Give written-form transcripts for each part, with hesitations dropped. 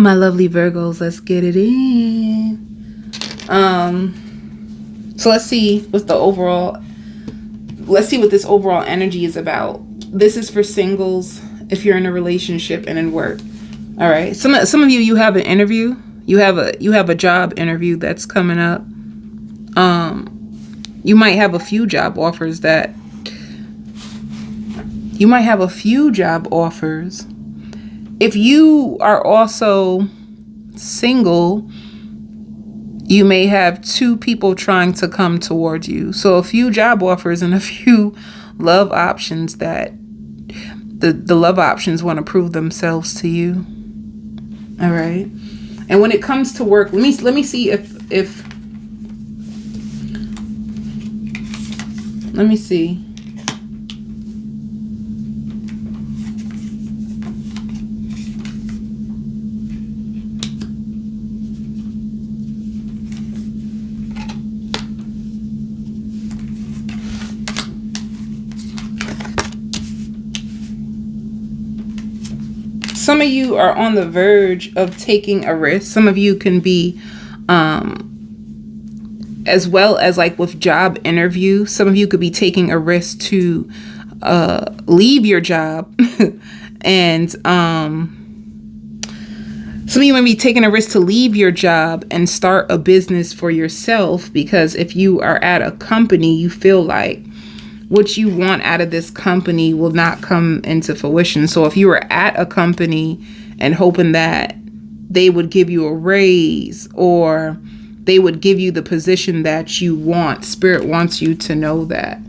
My lovely Virgos, let's get it in. So let's see what this overall energy is about. This is for singles if you're in a relationship and in work. All right. Some of you have an interview. You have a job interview that's coming up. You might have a few job offers If you are also single, you may have two people trying to come towards you. So a few job offers and a few love options that the love options want to prove themselves to you. All right. And when it comes to work, let me see let me see. Some of you are on the verge of taking a risk. Some of you can be, as well as like with job interview, some of you could be taking a risk to leave your job. And some of you might be taking a risk to leave your job and start a business for yourself, because if you are at a company, you feel like what you want out of this company will not come into fruition. So if you were at a company and hoping that they would give you a raise or they would give you the position that you want, Spirit wants you to know that.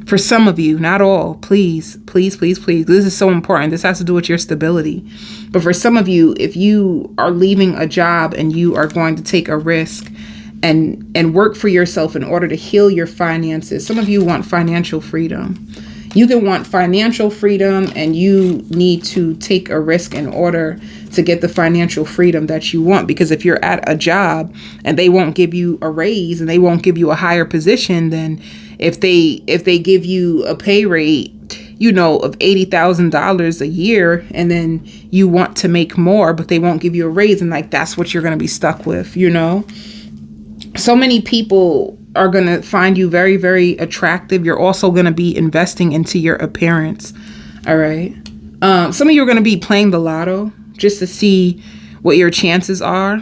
For some of you, not all, please, please, please, please. This is so important. This has to do with your stability. But for some of you, if you are leaving a job and you are going to take a risk and work for yourself in order to heal your finances. Some of you want financial freedom. You can want financial freedom and you need to take a risk in order to get the financial freedom that you want. Because if you're at a job and they won't give you a raise and they won't give you a higher position, then if they give you a pay rate, of $80,000 a year, and then you want to make more, but they won't give you a raise, and like that's what you're going to be stuck with, So many people are going to find you very, very attractive. You're also going to be investing into your appearance. All right. Some of you are going to be playing the lotto just to see what your chances are.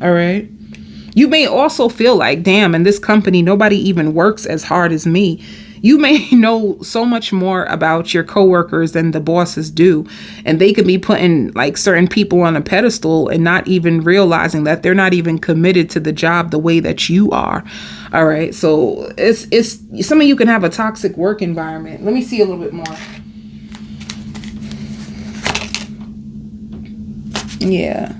All right. You may also feel like, damn, in this company, nobody even works as hard as me. You may know so much more about your coworkers than the bosses do. And they could be putting like certain people on a pedestal and not even realizing that they're not even committed to the job the way that you are. All right. So it's some of you can have a toxic work environment. Let me see a little bit more. Yeah.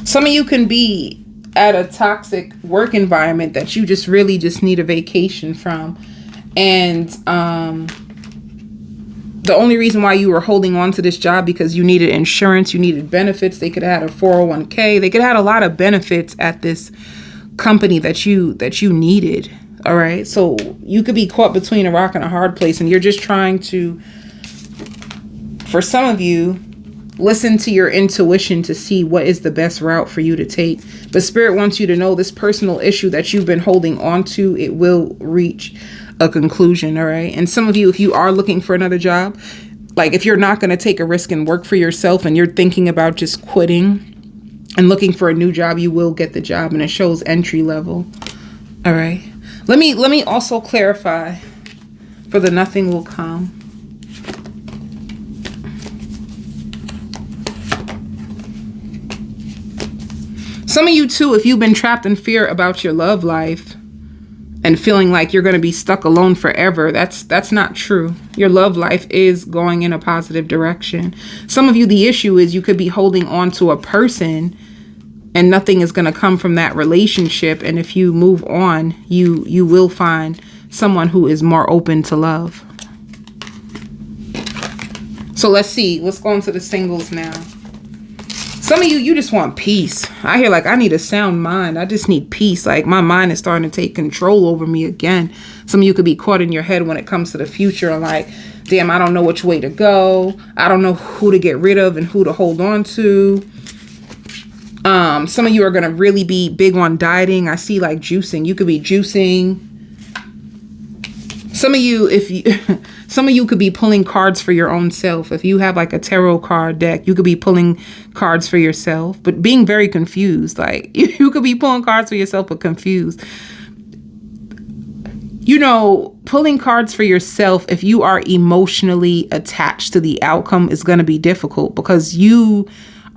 Some of you can be at a toxic work environment that you just really just need a vacation from. And the only reason why you were holding on to this job because you needed insurance, you needed benefits. They could have had a 401k. They could have had a lot of benefits at this company that you needed. All right. So you could be caught between a rock and a hard place, and you're just trying to, for some of you, listen to your intuition to see what is the best route for you to take. But Spirit wants you to know this personal issue that you've been holding on to, it will reach a conclusion. All right. And some of you, if you are looking for another job, like if you're not going to take a risk and work for yourself and you're thinking about just quitting and looking for a new job, you will get the job, and it shows entry level. All right. Let me also clarify for the nothing will come. Some of you too, if you've been trapped in fear about your love life and feeling like you're going to be stuck alone forever, that's not true. Your love life is going in a positive direction. Some of you, the issue is you could be holding on to a person and nothing is going to come from that relationship. And if you move on, you will find someone who is more open to love. So let's see. Let's go into the singles now. Some of you, you just want peace. I hear like, I need a sound mind. I just need peace. Like my mind is starting to take control over me again. Some of you could be caught in your head when it comes to the future and like, damn, I don't know which way to go. I don't know who to get rid of and who to hold on to. Some of you are going to really be big on dieting. I see like juicing. You could be juicing. Some of you, some of you could be pulling cards for your own self. If you have like a tarot card deck, you could be pulling cards for yourself, but being very confused. Like you could be pulling cards for yourself, but confused. You know, pulling cards for yourself, if you are emotionally attached to the outcome, is going to be difficult because you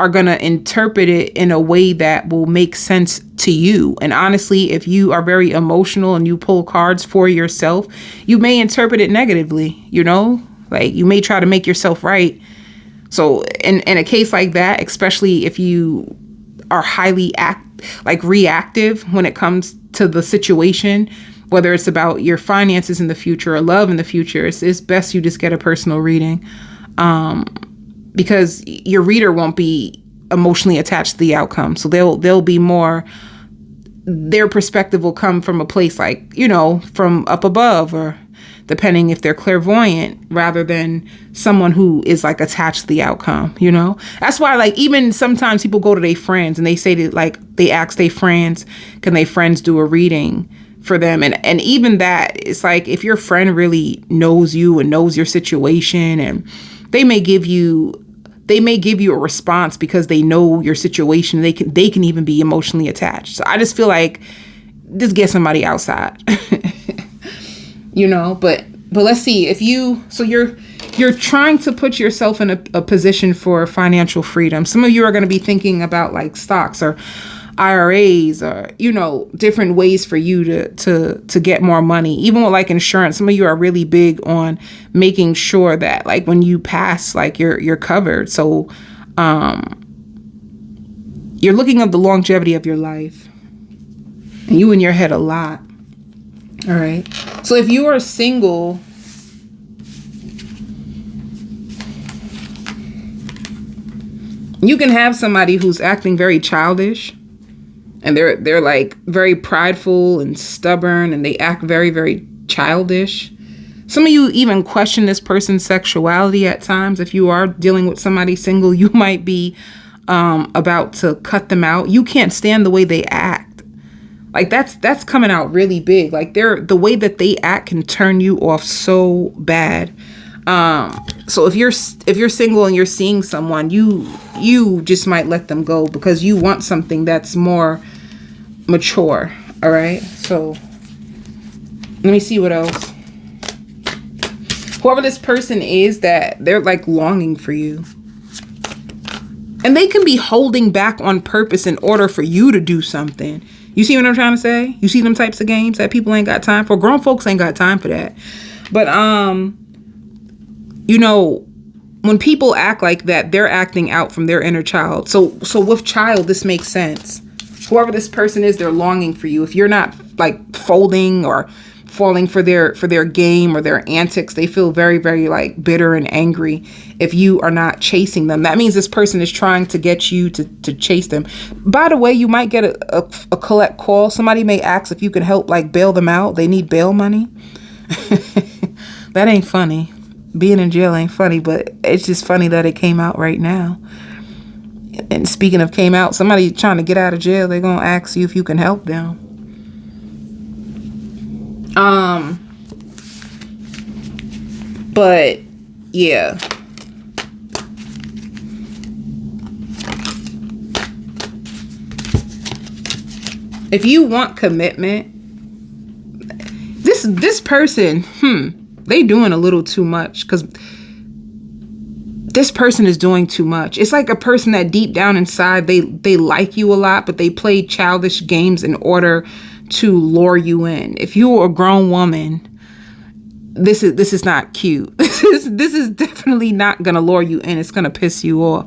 are going to interpret it in a way that will make sense to you. And honestly, if you are very emotional and you pull cards for yourself, you may interpret it negatively, you know, like you may try to make yourself right. So in a case like that, especially if you are highly reactive when it comes to the situation, whether it's about your finances in the future or love in the future, it's best you just get a personal reading. Because your reader won't be emotionally attached to the outcome. So they'll be more, their perspective will come from a place like, you know, from up above, or depending if they're clairvoyant, rather than someone who is like attached to the outcome, you know? That's why like even sometimes people go to their friends and they say that like they ask their friends, can their friends do a reading for them? And even that, it's like if your friend really knows you and knows your situation, and they may give you a response because they know your situation. They can even be emotionally attached. So I just feel like just get somebody outside, you know, but let's see if you're trying to put yourself in a position for financial freedom. Some of you are going to be thinking about like stocks or IRAs, or, you know, different ways for you to get more money. Even with like insurance, some of you are really big on making sure that like when you pass, like you're covered. So you're looking at the longevity of your life, and you in your head a lot. All right. So if you are single, you can have somebody who's acting very childish. And they're like very prideful and stubborn, and they act very, very childish. Some of you even question this person's sexuality at times. If you are dealing with somebody single, you might be about to cut them out. You can't stand the way they act. Like that's coming out really big. Like the way that they act can turn you off so bad. So if you're single and you're seeing someone, you just might let them go because you want something that's more mature. All right. So let me see what else. Whoever this person is, that they're like longing for you, and they can be holding back on purpose in order for you to do something. You see what I'm trying to say? You see them types of games that people ain't got time for? Grown folks ain't got time for that. But, you know, when people act like that, they're acting out from their inner child. So with child, this makes sense. Whoever this person is, they're longing for you. If you're not like folding or falling for their game or their antics, they feel very, very like bitter and angry if you are not chasing them. That means this person is trying to get you to chase them. By the way, you might get a collect call. Somebody may ask if you can help like bail them out. They need bail money. That ain't funny. Being in jail ain't funny, but it's just funny that it came out right now. And speaking of came out, somebody trying to get out of jail, they're going to ask you if you can help them. But yeah. If you want commitment, this person, they doing a little too much, because this person is doing too much. It's like a person that deep down inside, they like you a lot, but they play childish games in order to lure you in. If you're a grown woman, this is not cute. This is definitely not gonna lure you in. It's gonna piss you off.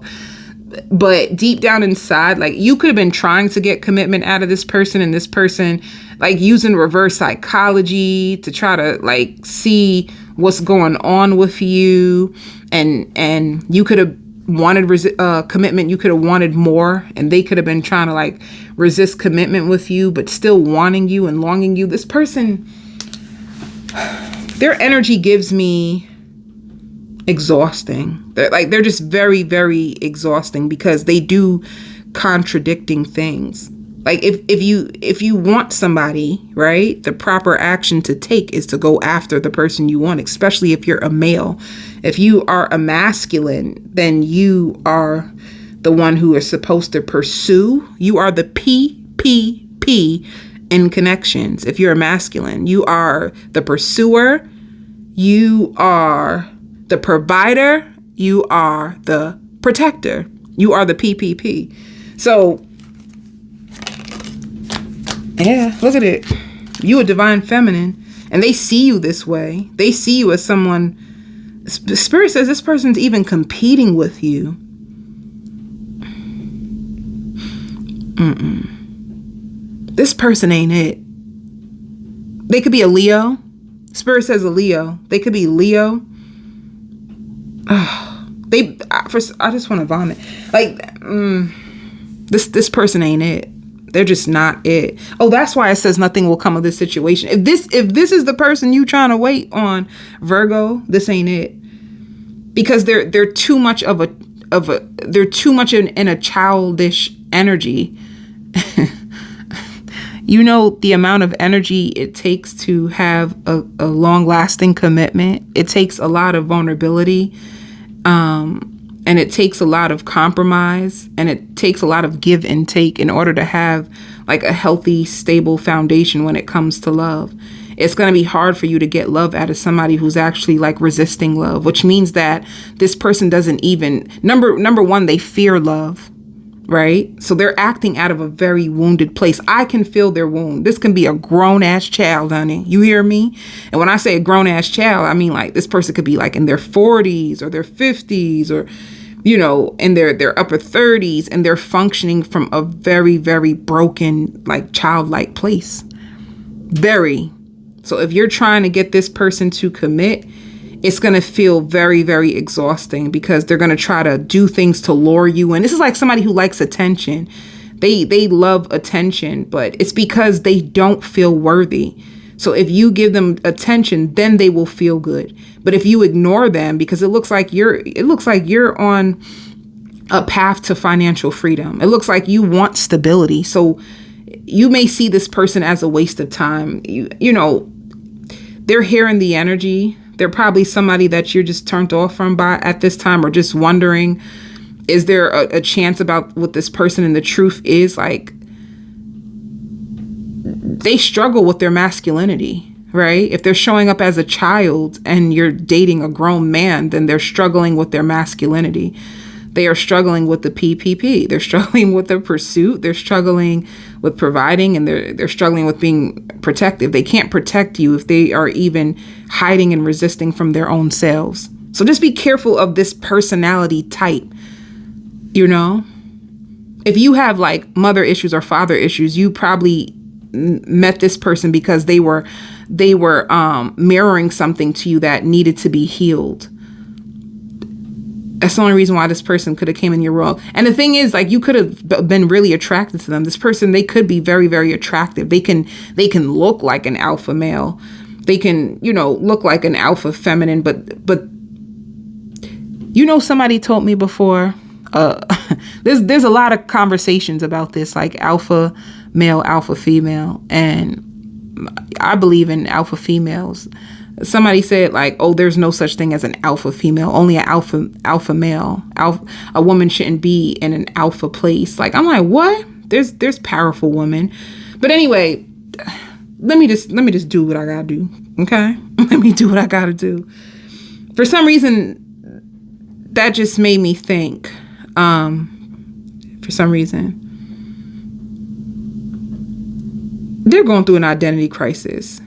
But deep down inside, like, you could have been trying to get commitment out of this person, and this person like using reverse psychology to try to like see what's going on with you, and you could have wanted commitment. You could have wanted more, and they could have been trying to like resist commitment with you, but still wanting you and longing you. This person, their energy gives me exhausting. They're just very, very exhausting because they do contradicting things. Like if you want somebody, right, the proper action to take is to go after the person you want, especially if you're a male. If you are a masculine, then you are the one who is supposed to pursue. You are the PPP in connections. If you're a masculine, you are the pursuer. You are the provider. You are the protector. You are the PPP. So, yeah, look at it. You a divine feminine, and they see you this way. They see you as someone. Spirit says this person's even competing with you. This person ain't it. They could be a Leo. Spirit says a Leo. They could be Leo. I just want to vomit. Like, this person ain't it. They're just not it. Oh, that's why it says nothing will come of this situation. If this is the person you trying to wait on, Virgo, this ain't it. Because they're too much they're too much in a childish energy. You know the amount of energy it takes to have a long-lasting commitment. It takes a lot of vulnerability. And it takes a lot of compromise, and it takes a lot of give and take in order to have like a healthy, stable foundation when it comes to love. It's going to be hard for you to get love out of somebody who's actually like resisting love, which means that this person doesn't even, number one, they fear love, right? So they're acting out of a very wounded place. I can feel their wound. This can be a grown ass child, honey. You hear me? And when I say a grown ass child, I mean like this person could be like in their 40s or their 50s or, you know, in their upper 30s, and they're functioning from a very, very broken, like childlike place. Very. So if you're trying to get this person to commit, it's going to feel very, very exhausting because they're going to try to do things to lure you in. This is like somebody who likes attention. They love attention, but it's because they don't feel worthy. So if you give them attention, then they will feel good. But if you ignore them, because it looks like you're on a path to financial freedom. It looks like you want stability. So you may see this person as a waste of time. You know, they're hearing the energy. They're probably somebody that you're just turned off from by at this time, or just wondering, is there a chance about what this person and the truth is? Like, they struggle with their masculinity, right? If they're showing up as a child and you're dating a grown man, then they're struggling with their masculinity. They are struggling with the PPP. They're struggling with the pursuit. They're struggling with providing, and they're struggling with being protective. They can't protect you if they are even hiding and resisting from their own selves. So just be careful of this personality type, you know? If you have like mother issues or father issues, you probably met this person because they were mirroring something to you that needed to be healed. That's the only reason why this person could have came in your world. And the thing is, like, you could have been really attracted to them. This person, they could be very, very attractive. They can look like an alpha male. They can, you know, look like an alpha feminine. But you know, somebody told me before, there's a lot of conversations about this, like alpha male, alpha female. And I believe in alpha females. Somebody said like, oh, there's no such thing as an alpha female, only an alpha male. A woman shouldn't be in an alpha place. Like, I'm like, what? There's powerful women. But anyway, let me just do what I gotta do. Okay? Let me do what I gotta do. For some reason, that just made me think, for some reason, they're going through an identity crisis.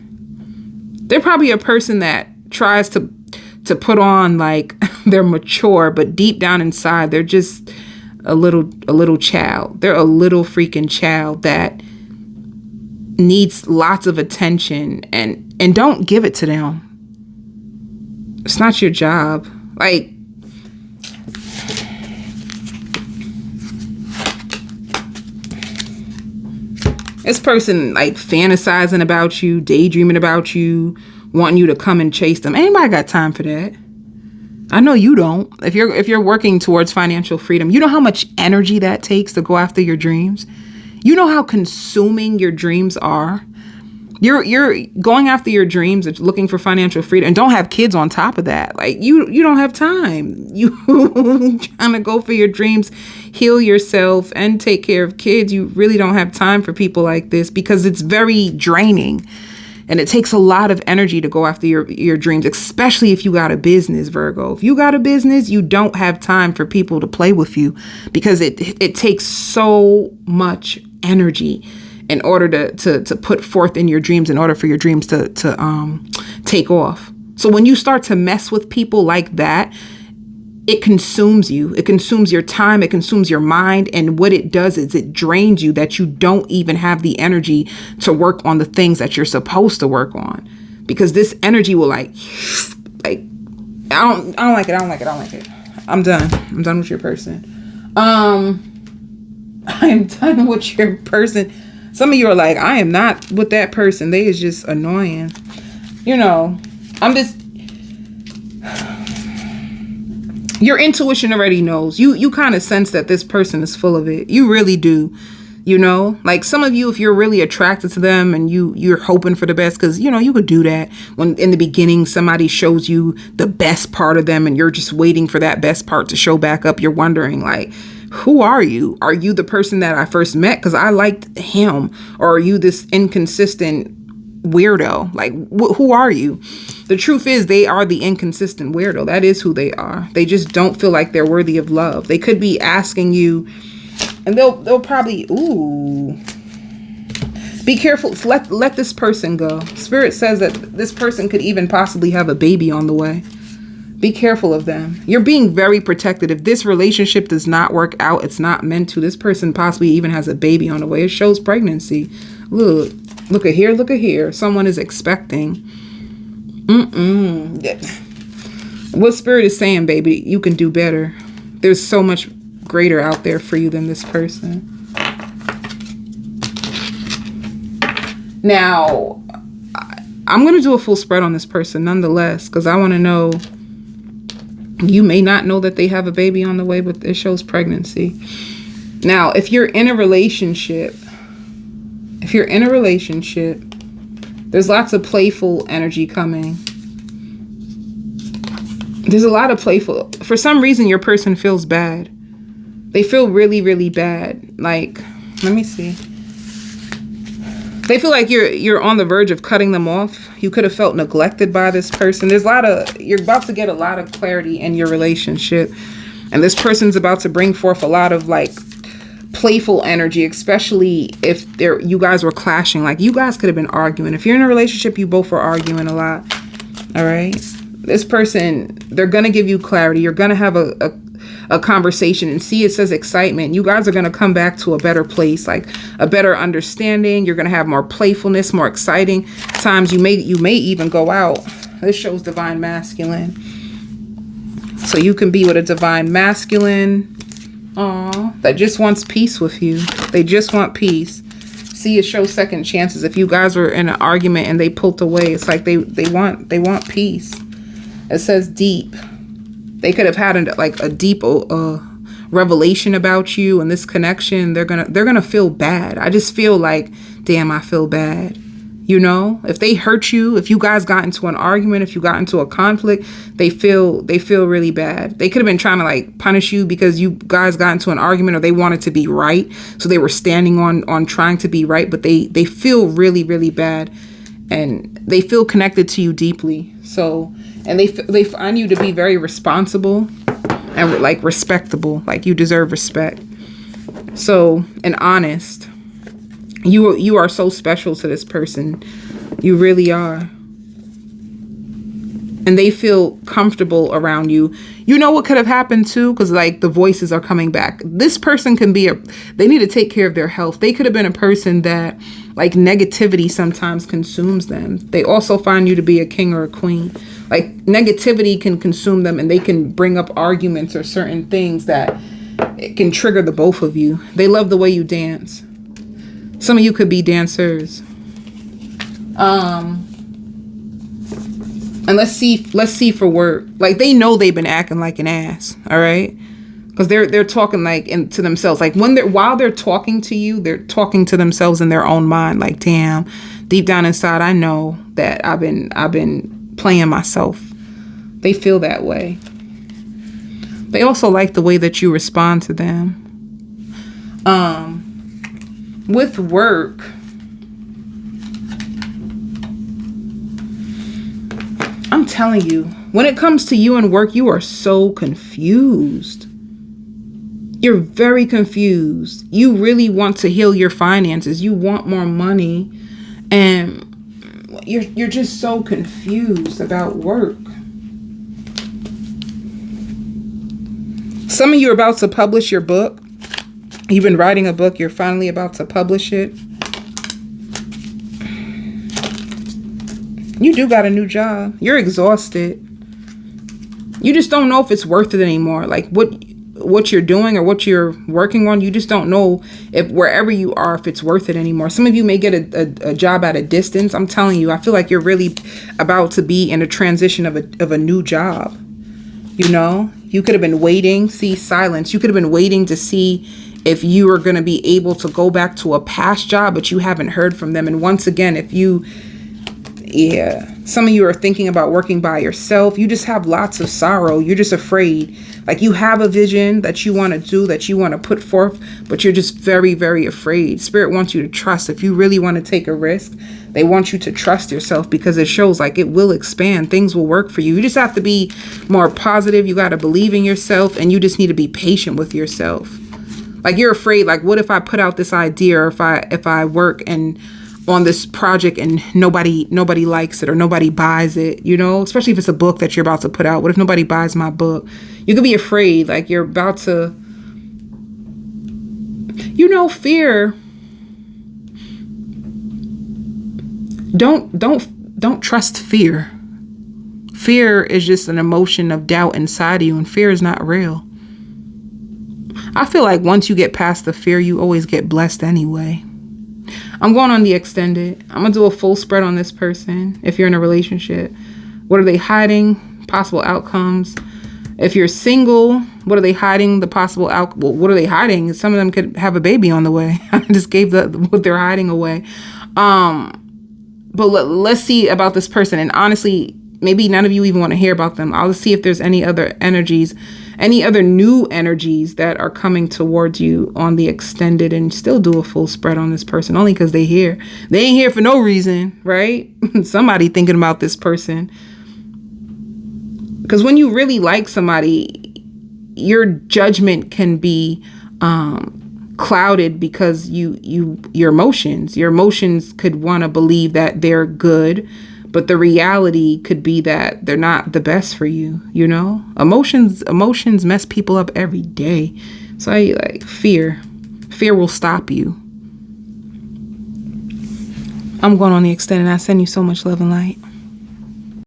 They're probably a person that tries to put on like they're mature, but deep down inside, they're just a little child. They're a little freaking child that needs lots of attention, and don't give it to them. It's not your job. Like, This person like fantasizing about you, daydreaming about you, wanting you to come and chase them. Anybody got time for that? I know you don't. If you're working towards financial freedom, you know how much energy that takes to go after your dreams. You know how consuming your dreams are. You're going after your dreams and looking for financial freedom and don't have kids on top of that. Like you don't have time. You trying to go for your dreams, heal yourself and take care of kids. You really don't have time for people like this because it's very draining. And it takes a lot of energy to go after your dreams, especially if you got a business, Virgo. If you got a business, you don't have time for people to play with you because it takes so much energy in order to put forth in your dreams, in order for your dreams to take off. So when you start to mess with people like that, it consumes you. It consumes your time. It consumes your mind. And what it does is it drains you that you don't even have the energy to work on the things that you're supposed to work on. Because this energy will like, I don't like it. I don't like it. I'm done. I'm done with your person. I am done with your person. Some of you are like, I am not with that person. They is just annoying. You know, your intuition already knows. You kind of sense that this person is full of it. You really do. You know, like some of you, if you're really attracted to them and you're hoping for the best, because, you know, you could do that when in the beginning somebody shows you the best part of them and you're just waiting for that best part to show back up. You're wondering like, who are you? Are you the person that I first met because I liked him? Or are you this inconsistent weirdo? Like, who are you? The truth is they are the inconsistent weirdo. That is who they are. They just don't feel like they're worthy of love. They could be asking you and they'll probably, be careful. Let this person go. Spirit says that this person could even possibly have a baby on the way. Be careful of them. You're being very protected. If this relationship does not work out, it's not meant to. This person possibly even has a baby on the way. It shows pregnancy. Look at here. Someone is expecting. What Spirit is saying, baby, you can do better. There's so much greater out there for you than this person. Now, I'm going to do a full spread on this person nonetheless, because I want to know. You may not know that they have a baby on the way, but it shows pregnancy. Now, if you're in a relationship, there's lots of playful energy coming. There's a lot of playful. For some reason, your person feels bad. They feel really, really bad. Like, let me see. They feel like you're on the verge of cutting them off. You could have felt neglected by this person. You're about to get a lot of clarity in your relationship. And this person's about to bring forth a lot of like playful energy, especially if you guys were clashing. Like you guys could have been arguing. If you're in a relationship, you both were arguing a lot. All right. This person, they're going to give you clarity. You're going to have a conversation and see, it says excitement. You guys are going to come back to a better place, like a better understanding. You're going to have more playfulness, more exciting times. You may even go out. This shows divine masculine. So you can be with a divine masculine that just wants peace with you. They just want peace. See, it shows second chances. If you guys were in an argument and they pulled away, it's like they want peace. It says deep. They could have had a deep revelation about you and this connection. They're gonna feel bad. I just feel like, damn, I feel bad. You know, if they hurt you, if you guys got into an argument, if you got into a conflict, they feel really bad. They could have been trying to like punish you because you guys got into an argument, or they wanted to be right, so they were standing on trying to be right. But they feel really, really bad, and they feel connected to you deeply. So. And they find you to be very responsible and like respectable, like you deserve respect. So, and honest. You are so special to this person. You really are. And they feel comfortable around you. You know what could have happened too? Because like the voices are coming back. This person can be they need to take care of their health. They could have been a person that like negativity sometimes consumes them. They also find you to be a king or a queen. Like negativity can consume them, and they can bring up arguments or certain things that it can trigger the both of you. They love the way you dance. Some of you could be dancers. And let's see for work. Like, they know they've been acting like an ass, all right? Because they're talking like to themselves. Like, while they're talking to you, they're talking to themselves in their own mind. Like, damn, deep down inside, I know that I've been playing myself. They feel that way. They also like the way that you respond to them. With work, I'm telling you, when it comes to you and work, you are so confused. You're very confused. You really want to heal your finances. You want more money. And you're just so confused about work. Some of you are about to publish your book. You've been writing a book. You're finally about to publish it. You do got a new job. You're exhausted. You just don't know if it's worth it anymore. Like, what you're doing or what you're working on, you just don't know if wherever you are, if it's worth it anymore. Some of you may get a job at a distance. I'm telling you, I feel like you're really about to be in a transition of a new job. You know, you could have been waiting. See, silence. You could have been waiting to see if you are going to be able to go back to a past job, but you haven't heard from them. And once again, some of you are thinking about working by yourself. You just have lots of sorrow. You're just afraid. Like, you have a vision that you want to do, that you want to put forth, but you're just very, very afraid. Spirit wants you to trust. If you really want to take a risk, they want you to trust yourself, because it shows like it will expand. Things will work for you. You just have to be more positive. You got to believe in yourself, and you just need to be patient with yourself. Like, you're afraid, like, what if I put out this idea, or if I work and on this project and nobody likes it or nobody buys it, you know, especially if it's a book that you're about to put out. What if nobody buys my book? You could be afraid, like you're about to, you know, fear. Don't trust fear. Fear is just an emotion of doubt inside of you, and fear is not real. I feel like once you get past the fear, you always get blessed anyway. I'm going on the extended. I'm going to do a full spread on this person. If you're in a relationship, what are they hiding? Possible outcomes. If you're single, what are they hiding? The possible well, what are they hiding? Some of them could have a baby on the way. I just gave what they're hiding away. But let's see about this person. And honestly, maybe none of you even want to hear about them. I'll just see if there's any other energies, any other new energies that are coming towards you on the extended, and still do a full spread on this person only because they're here. They ain't here for no reason, right? Somebody thinking about this person. Because when you really like somebody, your judgment can be clouded because your emotions could want to believe that they're good. But the reality could be that they're not the best for you, you know? Emotions mess people up every day. So fear will stop you. I'm going on the extended. I send you so much love and light.